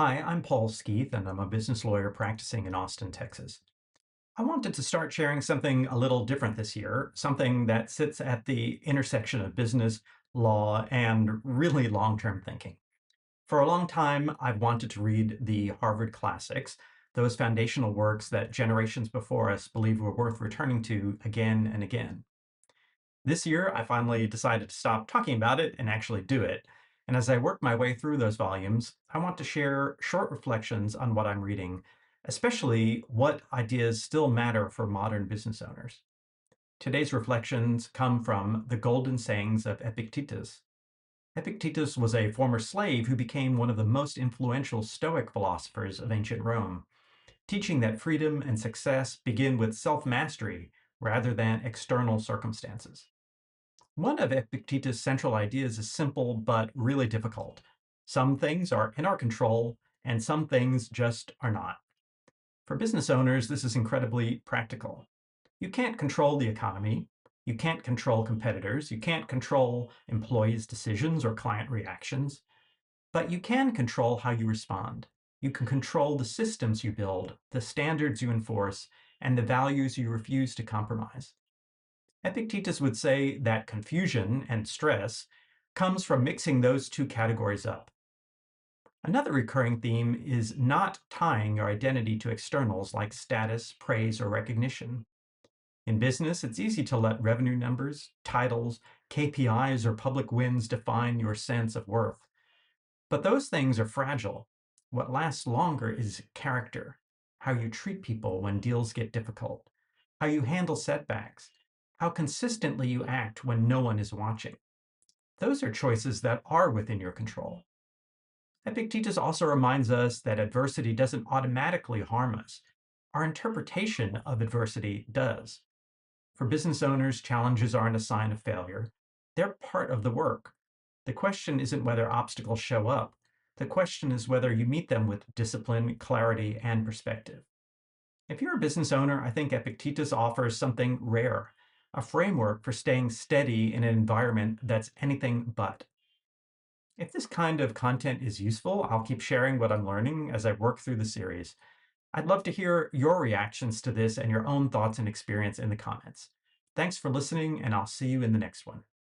Hi, I'm Paul Skeith, and I'm a business lawyer practicing in Austin, Texas. I wanted to start sharing something a little different this year, something that sits at the intersection of business, law, and really long-term thinking. For a long time, I've wanted to read the Harvard classics, those foundational works that generations before us believed were worth returning to again and again. This year, I finally decided to stop talking about it and actually do it. And as I work my way through those volumes, I want to share short reflections on what I'm reading, especially what ideas still matter for modern business owners. Today's reflections come from the golden sayings of Epictetus. Epictetus was a former slave who became one of the most influential Stoic philosophers of ancient Rome, teaching that freedom and success begin with self-mastery rather than external circumstances. One of Epictetus' central ideas is simple but really difficult. Some things are in our control, and some things just are not. For business owners, this is incredibly practical. You can't control the economy. You can't control competitors. You can't control employees' decisions or client reactions. But you can control how you respond. You can control the systems you build, the standards you enforce, and the values you refuse to compromise. Epictetus would say that confusion and stress comes from mixing those two categories up. Another recurring theme is not tying your identity to externals like status, praise, or recognition. In business, it's easy to let revenue numbers, titles, KPIs, or public wins define your sense of worth. But those things are fragile. What lasts longer is character, how you treat people when deals get difficult, how you handle setbacks, how consistently you act when no one is watching. Those are choices that are within your control. Epictetus also reminds us that adversity doesn't automatically harm us. Our interpretation of adversity does. For business owners, challenges aren't a sign of failure. They're part of the work. The question isn't whether obstacles show up. The question is whether you meet them with discipline, clarity, and perspective. If you're a business owner, I think Epictetus offers something rare, a framework for staying steady in an environment that's anything but. If this kind of content is useful, I'll keep sharing what I'm learning as I work through the series. I'd love to hear your reactions to this and your own thoughts and experience in the comments. Thanks for listening, and I'll see you in the next one.